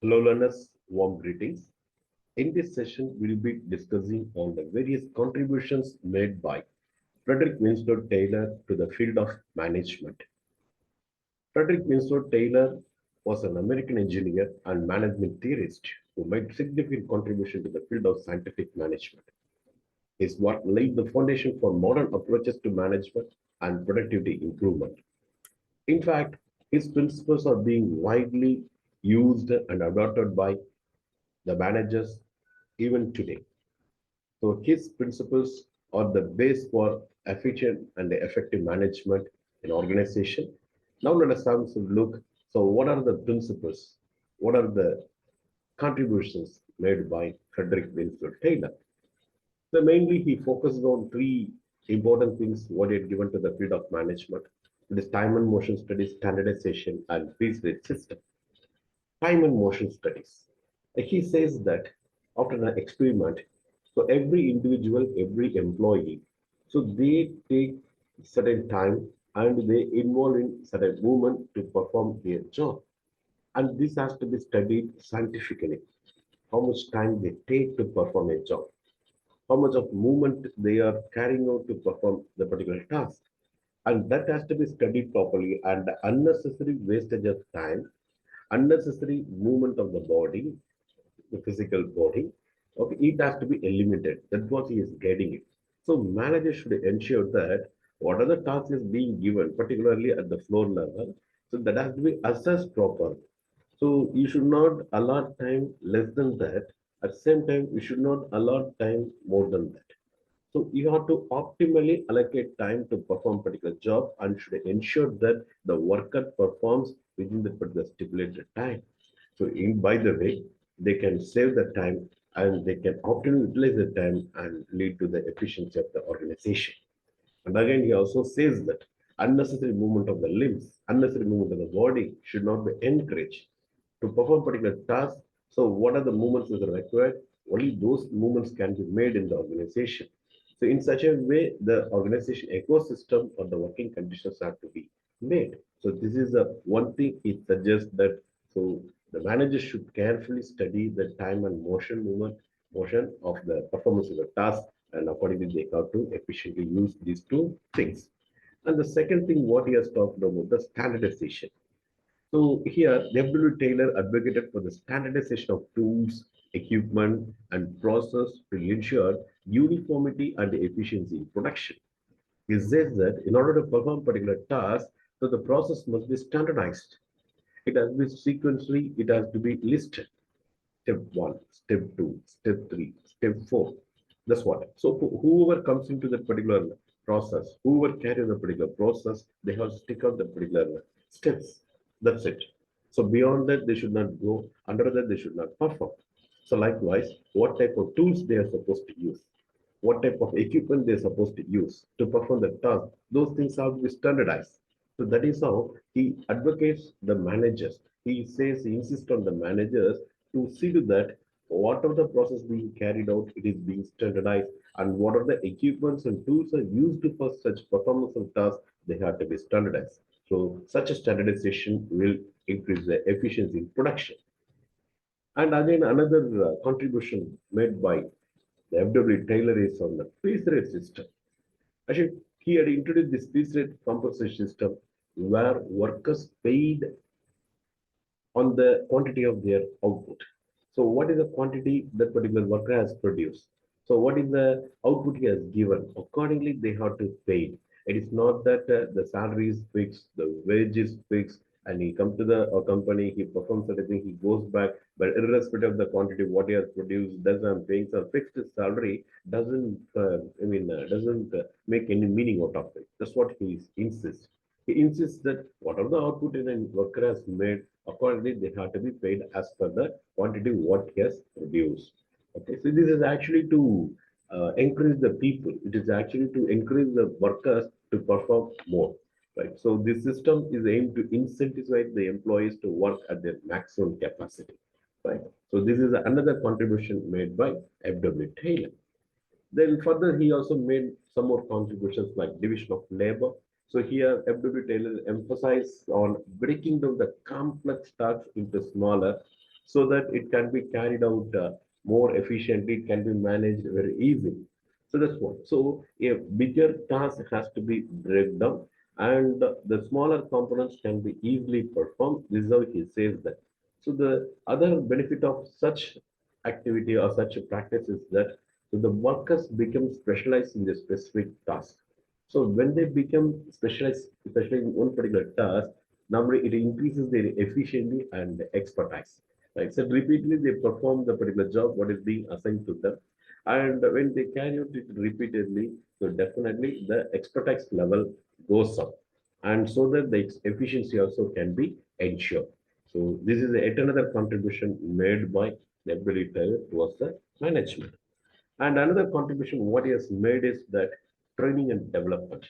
Hello learners, warm greetings. In this session, we'll be discussing on the various contributions made by Frederick Winslow Taylor to the field of management. Frederick Winslow Taylor was an American engineer and management theorist who made significant contribution to the field of scientific management. His work laid the foundation for modern approaches to management and productivity improvement. In fact, his principles are being widely used and adopted by the managers even today. So his principles are the base for efficient and effective management in organization. Now let us have some look. So what are the principles? What are the contributions made by Frederick Winslow Taylor? So mainly he focuses on three important things what he had given to the field of management. It is time and motion studies, standardization, and piece rate system. Time and motion studies. He says that after an experiment, so every individual, every employee, so they take certain time and they involve in certain movement to perform their job. And this has to be studied scientifically. How much time they take to perform a job, how much of movement they are carrying out to perform the particular task. And that has to be studied properly, and the unnecessary wastage of time, unnecessary movement of the body, the physical body, okay, it has to be eliminated. That's what he is getting it. So manager should ensure that whatever the task is being given, particularly at the floor level, so that has to be assessed properly. So you should not allot time less than that. At the same time, you should not allot time more than that. So you have to optimally allocate time to perform particular job and should ensure that the worker performs within the particular stipulated time. So in by the way, they can save the time and they can optimally utilize the time and lead to the efficiency of the organization. And again, he also says that unnecessary movement of the limbs, unnecessary movement of the body should not be encouraged to perform particular tasks. So, what are the movements that are required? Only those movements can be made in the organization. So, in such a way, the organization ecosystem or the working conditions have to be made. So, this is the one thing it suggests that so the manager should carefully study the time and motion of the performance of the task, and accordingly they have to efficiently use these two things. And the second thing, what he has talked about, the standardization. So here, W. Taylor advocated for the standardization of tools, equipment, and process to ensure uniformity and efficiency in production. He says that in order to perform particular tasks, so the process must be standardized. It has to be sequentially, it has to be listed. Step one, step two, step three, step four. That's what. So whoever comes into that particular process, whoever carries the particular process, they have to stick out the particular steps. That's it. So beyond that, they should not go. Under that, they should not perform. So likewise, what type of tools they are supposed to use, what type of equipment they're supposed to use to perform the task, those things have to be standardized. So that is how he advocates the managers. He says, he insists on the managers to see to that whatever the process being carried out, it is being standardized, and what are the equipments and tools are used for such performance of tasks, they have to be standardized. So such a standardization will increase the efficiency in production. And again, another contribution made by the F.W. Taylor is on the piece rate system. Actually, he had introduced this piece rate compensation system where workers paid on the quantity of their output. So, what is the quantity that particular worker has produced? So, what is the output he has given? Accordingly, they have to pay. It is not that the salary is fixed, the wage is fixed, and he comes to the company, he performs everything, he goes back, but irrespective of the quantity, what he has produced, does I'm paying some fixed salary doesn't make any meaning out of it. That's what he insists. He insists that whatever the output in a worker has made, accordingly they have to be paid as per the quantity what he has produced. Okay, so this is actually to encourage the people. It is actually to encourage the workers to perform more. Right. So this system is aimed to incentivize the employees to work at their maximum capacity. Right. So this is another contribution made by F.W. Taylor. Then further, he also made some more contributions like division of labor. So here, F.W. Taylor emphasized on breaking down the complex tasks into smaller so that it can be carried out more efficiently, it can be managed very easily. So that's one. So a bigger task has to be break down and the smaller components can be easily performed. This is how he says that. So the other benefit of such activity or such a practice is that so the workers become specialized in the specific task. So when they become specialized, especially in one particular task, normally it increases their efficiency and expertise. Right? So repeatedly they perform the particular job what is being assigned to them, and when they carry out it repeatedly, so definitely the expertise level goes up, and so that the efficiency also can be ensured. So this is yet another contribution made by the ability towards the management. And another contribution what he has made is that training and development.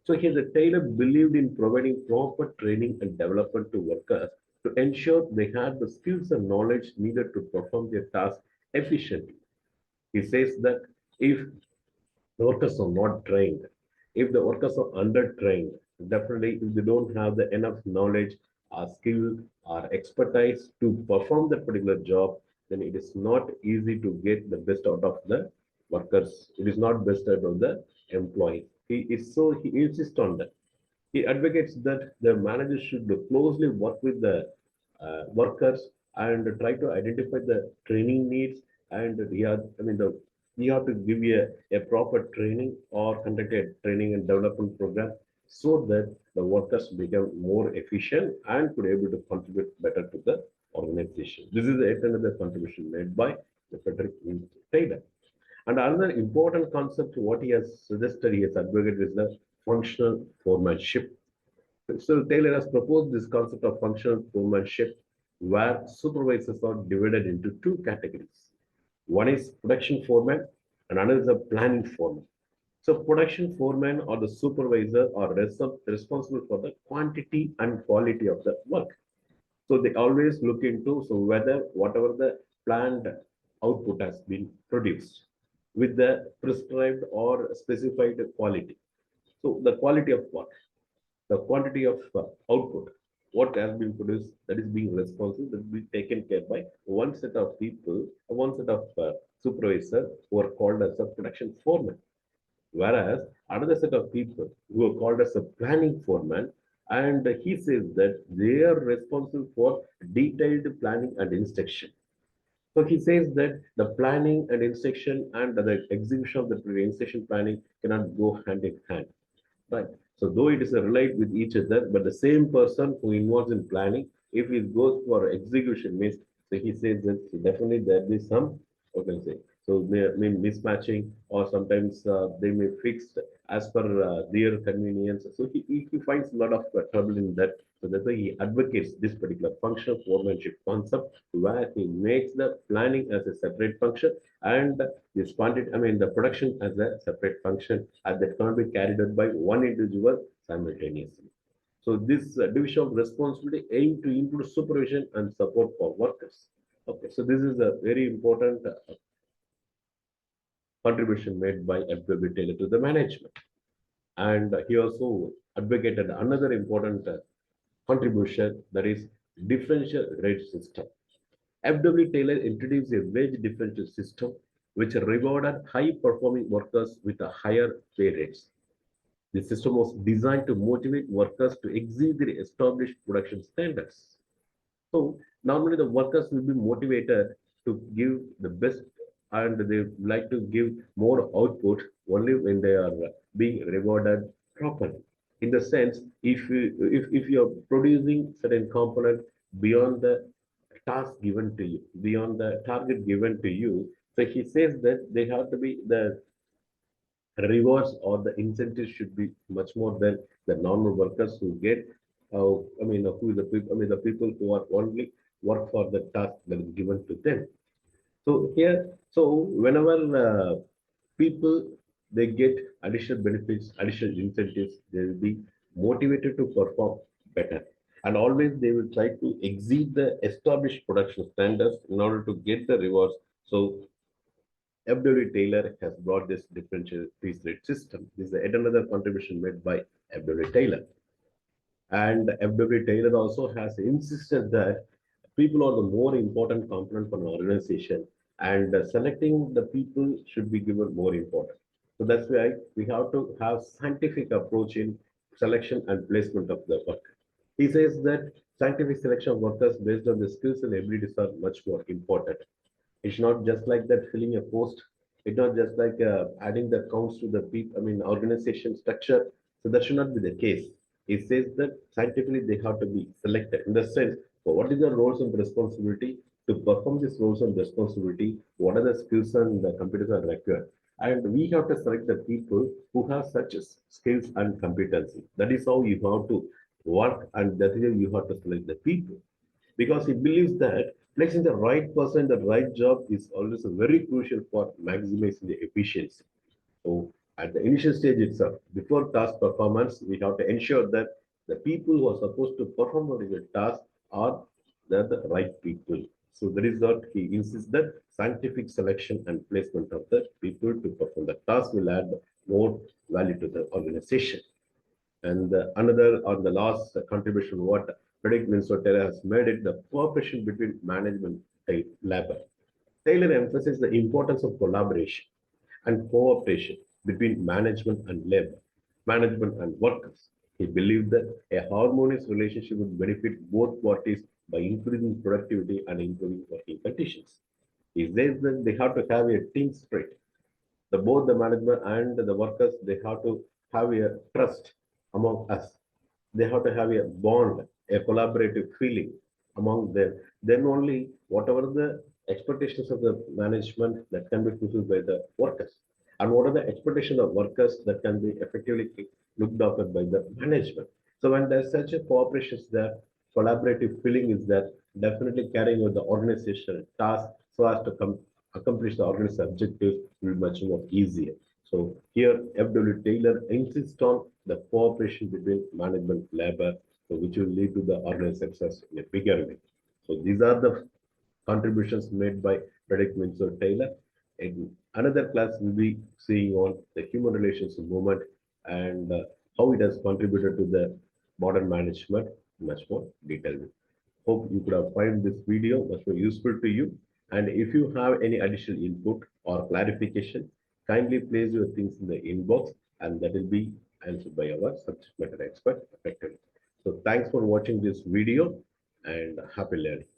So here the Taylor believed in providing proper training and development to workers to ensure they had the skills and knowledge needed to perform their tasks efficiently. He says that if the workers are not trained, if the workers are undertrained, definitely if they don't have the enough knowledge or skill or expertise to perform that particular job, then it is not easy to get the best out of the workers. It is not best out of the employee. He insists on that. He advocates that the managers should closely work with the workers and try to identify the training needs. And we have to give a proper training or conduct a training and development program so that the workers become more efficient and could able to contribute better to the organization. This is yet another contribution made by the Frederick Taylor. And another important concept, what he has suggested, he has advocated is the functional foremanship. So Taylor has proposed this concept of functional foremanship, where supervisors are divided into two categories. One is production foreman, and another is a planning foreman. So production foreman or the supervisor are responsible for the quantity and quality of the work. So they always look into so whether whatever the planned output has been produced with the prescribed or specified quality. So the quality of what? The quantity of output, what has been produced, that is being responsible, that will be taken care by one set of people, one set of supervisor who are called as a production foreman. Whereas another set of people who are called as a planning foreman, and he says that they are responsible for detailed planning and instruction. So he says that the planning and instruction and the execution of the instruction planning cannot go hand in hand. Right. So though it is a relate with each other, but the same person who involves in planning, if he goes for execution means, so he says that definitely there is some, what can I say, so they may mismatching or sometimes they may fix as per their convenience. So he finds a lot of trouble in that. So that's why he advocates this particular functional foremanship concept where he makes the planning as a separate function and this quantity, the production as a separate function that cannot be carried out by one individual simultaneously. So this division of responsibility aim to improve supervision and support for workers. Okay, so this is a very important contribution made by FW Taylor to the management. And he also advocated another important contribution, that is differential rate system. FW Taylor introduced a wage differential system which rewarded high performing workers with a higher pay rates. The system was designed to motivate workers to exceed their established production standards. So normally the workers will be motivated to give the best and they like to give more output only when they are being rewarded properly. In the sense, if you are producing certain component beyond the task given to you, beyond the target given to you, so he says that they have to be the rewards or the incentives should be much more than the normal workers who get who is the people the people who are only work for the task that is given to them. So whenever people they get additional benefits, additional incentives, they will be motivated to perform better, and always they will try to exceed the established production standards in order to get the rewards. So FW Taylor has brought this differential piece rate system. This is yet another contribution made by FW Taylor. And FW Taylor also has insisted that People are the more important component for an organization, and selecting the people should be given more important. So that's why we have to have scientific approach in selection and placement of the worker. He says that scientific selection of workers based on the skills and abilities are much more important. It's not just like that filling a post. It's not just like adding the counts to the people, I mean, organization structure. So that should not be the case. It says that scientifically they have to be selected in the sense, so what is the roles and responsibility to perform these roles and responsibility? What are the skills and the competences are required? And we have to select the people who have such skills and competency. That is how you have to work, and that is how you have to select the people because he believes that placing the right person in the right job is always very crucial for maximizing the efficiency. So at the initial stage itself, before task performance, we have to ensure that the people who are supposed to perform the task are the right people. So that is what he insists that scientific selection and placement of the people to perform the task will add more value to the organization. And another or the last contribution, what Frederick Winslow Taylor has made it the cooperation between management and labor. Taylor emphasizes the importance of collaboration and cooperation between management and labor, management and workers. He believed that a harmonious relationship would benefit both parties by increasing productivity and improving working conditions. He says that they have to have a team spirit, the both the management and the workers, they have to have a trust among us. They have to have a bond, a collaborative feeling among them. Then only whatever the expectations of the management that can be fulfilled by the workers, and what are the expectations of workers that can be effectively looked after by the management. So when there's such a cooperation there, collaborative feeling is there, definitely carrying out the organizational task so as to accomplish the organized objectives will be much more easier. So here, F.W. Taylor insists on the cooperation between management and labor, so which will lead to the organized success in a bigger way. So these are the contributions made by Frederick Winslow Taylor. In another class, we'll be seeing on the human relations movement and how it has contributed to the modern management in much more detail. Hope you could have find this video much more useful to you. And if you have any additional input or clarification, kindly place your things in the inbox and that will be answered by our subject matter expert effectively. So thanks for watching this video and happy learning.